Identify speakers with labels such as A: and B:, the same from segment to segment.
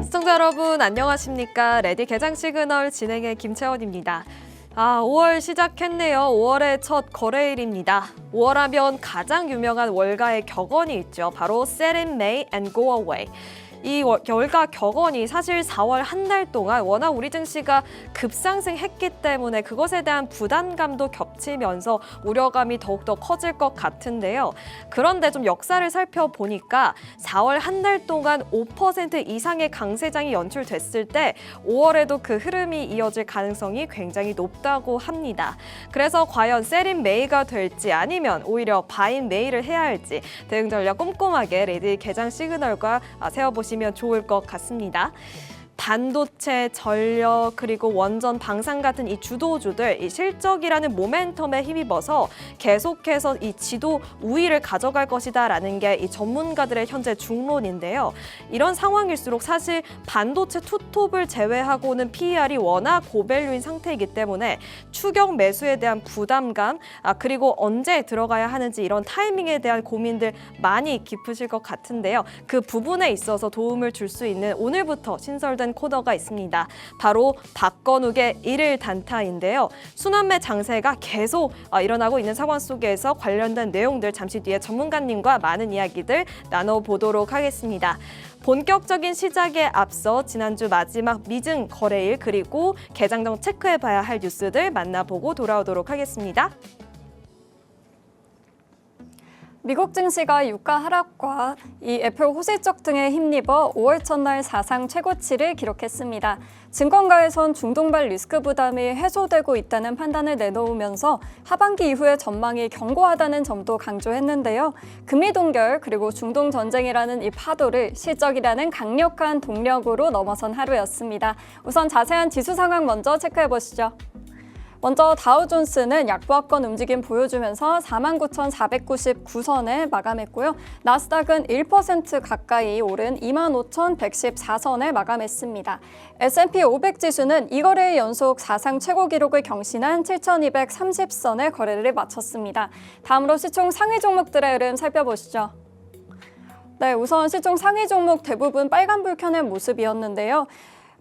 A: 시청자 여러분 안녕하십니까? 레디 개장 시그널 진행의 김채원입니다. 5월 시작했네요. 5월의 첫 거래일입니다. 5월 하면 가장 유명한 월가의 격언이 있죠. 바로 Set in May and Go Away. 이 월가 격언이 사실 4월 한 달 동안 워낙 우리 증시가 급상승했기 때문에 그것에 대한 부담감도 겹치면서 우려감이 더욱더 커질 것 같은데요. 그런데 좀 역사를 살펴보니까 4월 한 달 동안 5% 이상의 강세장이 연출됐을 때 5월에도 그 흐름이 이어질 가능성이 굉장히 높다고 합니다. 그래서 과연 셀인 메이가 될지 아니면 오히려 바인 메이를 해야 할지 대응 전략 꼼꼼하게 레디 개장 시그널과 세워보시면 좋을 것 같습니다. 반도체, 전력, 그리고 원전, 방산 같은 이 주도주들, 이 실적이라는 모멘텀에 힘입어서 계속해서 이 지도 우위를 가져갈 것이다라는 게 이 전문가들의 현재 중론인데요. 이런 상황일수록 사실 반도체 투톱을 제외하고는 PER이 워낙 고밸류인 상태이기 때문에 추격 매수에 대한 부담감, 그리고 언제 들어가야 하는지 이런 타이밍에 대한 고민들 많이 깊으실 것 같은데요. 그 부분에 있어서 도움을 줄 수 있는 오늘부터 신설된 코너가 있습니다. 바로 박건욱의 일일 단타인데요. 순환매 장세가 계속 일어나고 있는 상황 속에서 관련된 내용들 잠시 뒤에 전문가님과 많은 이야기들 나눠보도록 하겠습니다. 본격적인 시작에 앞서 지난주 마지막 미증 거래일 그리고 개장 전 체크해봐야 할 뉴스들 만나보고 돌아오도록 하겠습니다.
B: 미국 증시가 유가 하락과 이 애플 호실적 등에 힘입어 5월 첫날 사상 최고치를 기록했습니다. 증권가에선 중동발 리스크 부담이 해소되고 있다는 판단을 내놓으면서 하반기 이후의 전망이 견고하다는 점도 강조했는데요. 금리 동결 그리고 중동 전쟁이라는 이 파도를 실적이라는 강력한 동력으로 넘어선 하루였습니다. 우선 자세한 지수 상황 먼저 체크해 보시죠. 먼저 다우존스는 약보합권 움직임 보여주면서 49,499선에 마감했고요. 나스닥은 1% 가까이 오른 25,114선에 마감했습니다. S&P 500 지수는 이거래일 연속 사상 최고 기록을 경신한 7,230선에 거래를 마쳤습니다. 다음으로 시총 상위 종목들의 흐름 살펴보시죠. 네, 우선 시총 상위 종목 대부분 빨간불 켜낸 모습이었는데요.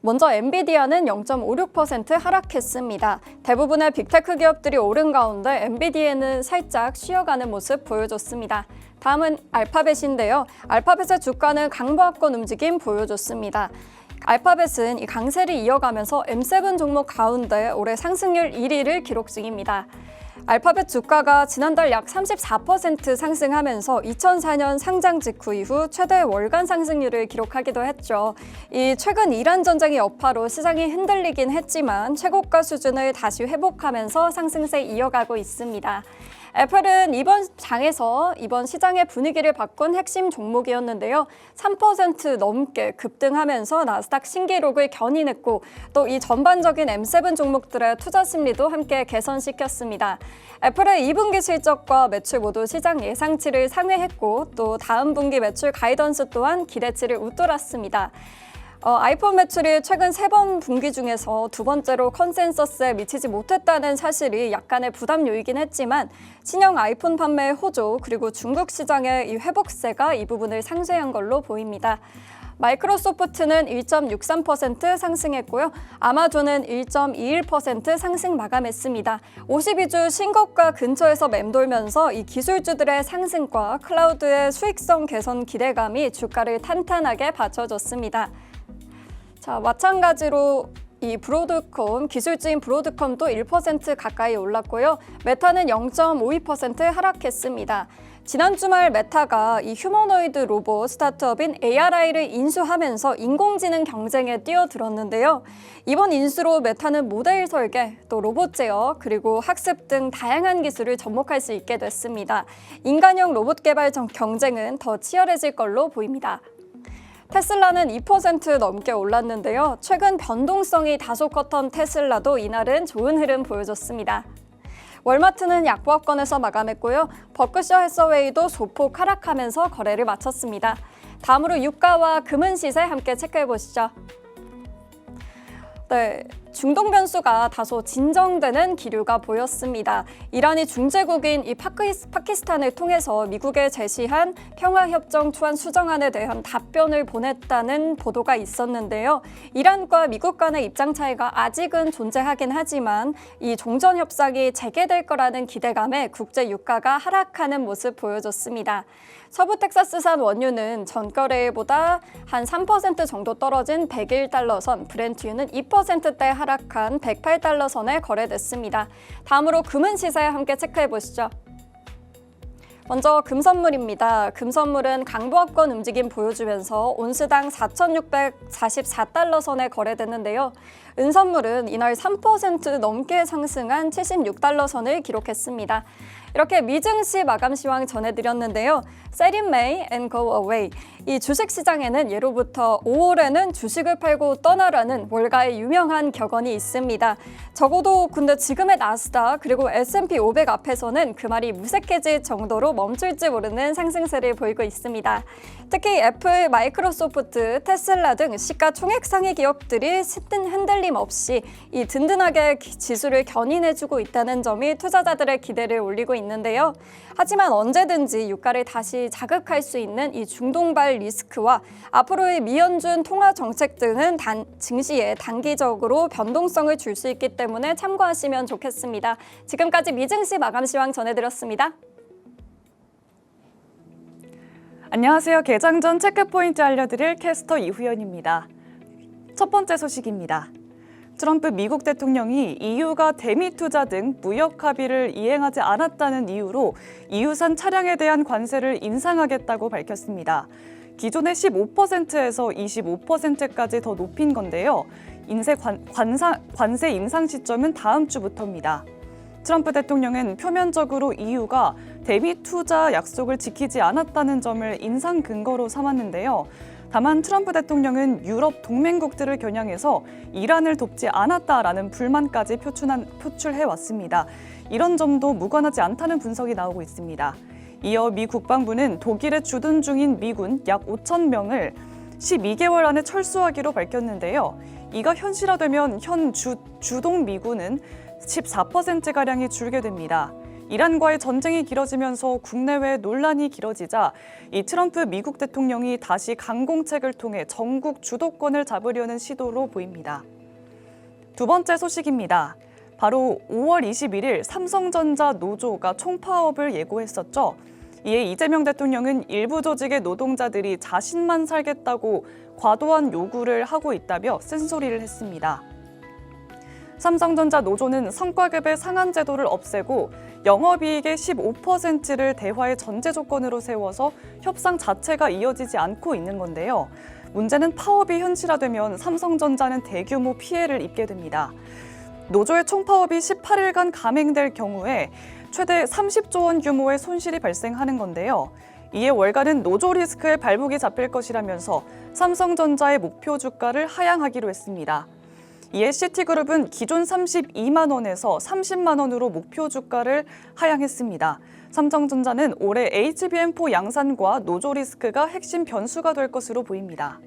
B: 먼저 엔비디아는 0.56% 하락했습니다. 대부분의 빅테크 기업들이 오른 가운데 엔비디아는 살짝 쉬어가는 모습 보여줬습니다. 다음은 알파벳인데요. 알파벳의 주가는 강보합권 움직임 보여줬습니다. 알파벳은 이 강세를 이어가면서 M7 종목 가운데 올해 상승률 1위를 기록 중입니다. 알파벳 주가가 지난달 약 34% 상승하면서 2004년 상장 직후 이후 최대 월간 상승률을 기록하기도 했죠. 이 최근 이란 전쟁의 여파로 시장이 흔들리긴 했지만 최고가 수준을 다시 회복하면서 상승세 이어가고 있습니다. 애플은 이번 장에서 이번 시장의 분위기를 바꾼 핵심 종목이었는데요. 3% 넘게 급등하면서 나스닥 신기록을 견인했고 또 이 전반적인 M7 종목들의 투자 심리도 함께 개선시켰습니다. 애플의 2분기 실적과 매출 모두 시장 예상치를 상회했고 또 다음 분기 매출 가이던스 또한 기대치를 웃돌았습니다. 아이폰 매출이 최근 3번 분기 중에서 두 번째로 컨센서스에 미치지 못했다는 사실이 약간의 부담 요이긴 했지만 신형 아이폰 판매 호조 그리고 중국 시장의 이 회복세가 이 부분을 상쇄한 걸로 보입니다. 마이크로소프트는 1.63% 상승했고요. 아마존은 1.21% 상승 마감했습니다. 52주 신고가 근처에서 맴돌면서 이 기술주들의 상승과 클라우드의 수익성 개선 기대감이 주가를 탄탄하게 받쳐줬습니다. 자, 마찬가지로 이 브로드컴, 기술주인 브로드컴도 1% 가까이 올랐고요. 메타는 0.52% 하락했습니다. 지난 주말 메타가 이 휴머노이드 로봇 스타트업인 ARI를 인수하면서 인공지능 경쟁에 뛰어들었는데요. 이번 인수로 메타는 모델 설계, 또 로봇 제어, 그리고 학습 등 다양한 기술을 접목할 수 있게 됐습니다. 인간형 로봇 개발 경쟁은 더 치열해질 걸로 보입니다. 테슬라는 2% 넘게 올랐는데요. 최근 변동성이 다소 컸던 테슬라도 이날은 좋은 흐름 보여줬습니다. 월마트는 약보합권에서 마감했고요. 버크셔 해서웨이도 소폭 하락하면서 거래를 마쳤습니다. 다음으로 유가와 금은 시세 함께 체크해 보시죠. 네, 중동 변수가 다소 진정되는 기류가 보였습니다. 이란이 중재국인 이 파키스탄을 통해서 미국에 제시한 평화협정 초안 수정안에 대한 답변을 보냈다는 보도가 있었는데요. 이란과 미국 간의 입장 차이가 아직은 존재하긴 하지만 이 종전 협상이 재개될 거라는 기대감에 국제 유가가 하락하는 모습 보여줬습니다. 서부 텍사스산 원유는 전거래일보다 한 3% 정도 떨어진 101달러 선, 브렌트유는 2%대 하락한 108달러 선에 거래됐습니다. 다음으로 금은 시세 함께 체크해 보시죠. 먼저 금선물입니다. 금선물은 강보합권 움직임 보여주면서 온스당 4,644달러 선에 거래됐는데요. 은선물은 이날 3% 넘게 상승한 76달러 선을 기록했습니다. 이렇게 미증시 마감 시황 전해드렸는데요. Sell in May and go away. 이 주식시장에는 예로부터 5월에는 주식을 팔고 떠나라는 월가의 유명한 격언이 있습니다. 적어도 근데 지금의 나스닥 그리고 S&P 500 앞에서는 그 말이 무색해질 정도로 멈출지 모르는 상승세를 보이고 있습니다. 특히 애플, 마이크로소프트, 테슬라 등 시가총액 상위 기업들이 흔들림 없이 이 든든하게 지수를 견인해주고 있다는 점이 투자자들의 기대를 올리고 있는데요. 하지만 언제든지 유가를 다시 자극할 수 있는 이 중동발 리스크와 앞으로의 미연준 통화 정책 등은 증시에 단기적으로 변동성을 줄 수 있기 때문에 참고하시면 좋겠습니다. 지금까지 미증시 마감 시황 전해드렸습니다.
C: 안녕하세요. 개장 전 체크포인트 알려드릴 캐스터 이후연입니다. 첫 번째 소식입니다. 트럼프 미국 대통령이 EU가 대미 투자 등 무역 합의를 이행하지 않았다는 이유로 EU산 차량에 대한 관세를 인상하겠다고 밝혔습니다. 기존의 15%에서 25%까지 더 높인 건데요. 관세 인상 시점은 다음 주부터입니다. 트럼프 대통령은 표면적으로 EU가 대미 투자 약속을 지키지 않았다는 점을 인상 근거로 삼았는데요. 다만 트럼프 대통령은 유럽 동맹국들을 겨냥해서 이란을 돕지 않았다라는 불만까지 표출해왔습니다. 이런 점도 무관하지 않다는 분석이 나오고 있습니다. 이어 미 국방부는 독일에 주둔 중인 미군 약 5,000명을 12개월 안에 철수하기로 밝혔는데요. 이가 현실화되면 현 주동 미군은 14%가량이 줄게 됩니다. 이란과의 전쟁이 길어지면서 국내외 논란이 길어지자 이 트럼프 미국 대통령이 다시 강공책을 통해 전국 주도권을 잡으려는 시도로 보입니다. 두 번째 소식입니다. 바로 5월 21일 삼성전자 노조가 총파업을 예고했었죠. 이에 이재명 대통령은 일부 조직의 노동자들이 자신만 살겠다고 과도한 요구를 하고 있다며 쓴소리를 했습니다. 삼성전자 노조는 성과급의 상한 제도를 없애고 영업이익의 15%를 대화의 전제 조건으로 세워서 협상 자체가 이어지지 않고 있는 건데요. 문제는 파업이 현실화되면 삼성전자는 대규모 피해를 입게 됩니다. 노조의 총파업이 18일간 감행될 경우에 최대 30조 원 규모의 손실이 발생하는 건데요. 이에 월가는 노조 리스크에 발목이 잡힐 것이라면서 삼성전자의 목표 주가를 하향하기로 했습니다. 이에 시티그룹은 기존 32만 원에서 30만 원으로 목표 주가를 하향했습니다. 삼성전자는 올해 HBM4 양산과 노조 리스크가 핵심 변수가 될 것으로 보입니다.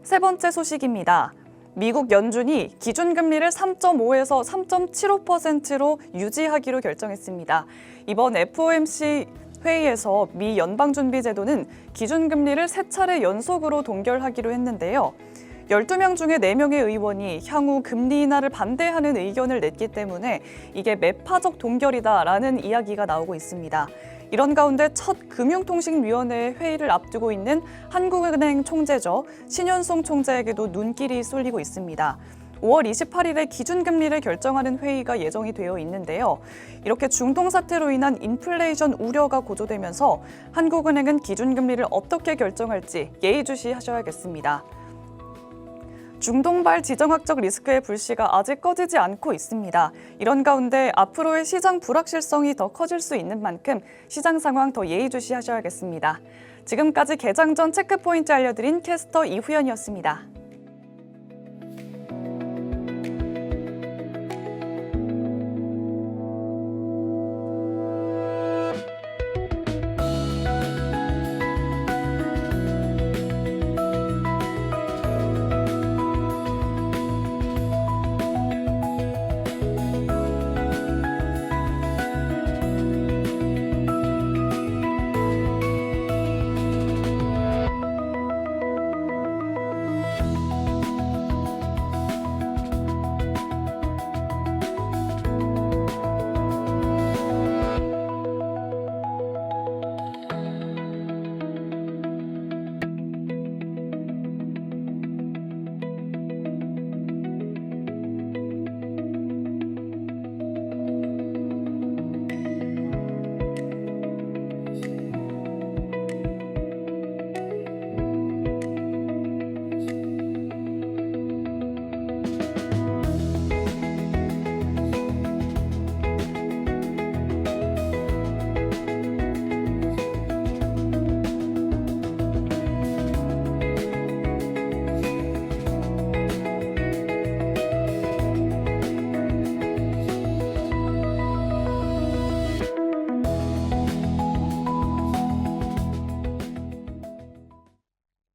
C: 세 번째 소식입니다. 미국 연준이 기준금리를 3.5에서 3.75%로 유지하기로 결정했습니다. 이번 FOMC 회의에서 미 연방준비제도는 기준금리를 3차례 연속으로 동결하기로 했는데요. 12명 중에 4명의 의원이 향후 금리 인하를 반대하는 의견을 냈기 때문에 이게 매파적 동결이다라는 이야기가 나오고 있습니다. 이런 가운데 첫 금융통신위원회 회의를 앞두고 있는 한국은행 총재죠. 신현송 총재에게도 눈길이 쏠리고 있습니다. 5월 28일에 기준금리를 결정하는 회의가 예정이 되어 있는데요. 이렇게 중동 사태로 인한 인플레이션 우려가 고조되면서 한국은행은 기준금리를 어떻게 결정할지 예의주시하셔야겠습니다. 중동발 지정학적 리스크의 불씨가 아직 꺼지지 않고 있습니다. 이런 가운데 앞으로의 시장 불확실성이 더 커질 수 있는 만큼 시장 상황 더 예의주시하셔야겠습니다. 지금까지 개장 전 체크포인트 알려드린 캐스터 이후연이었습니다.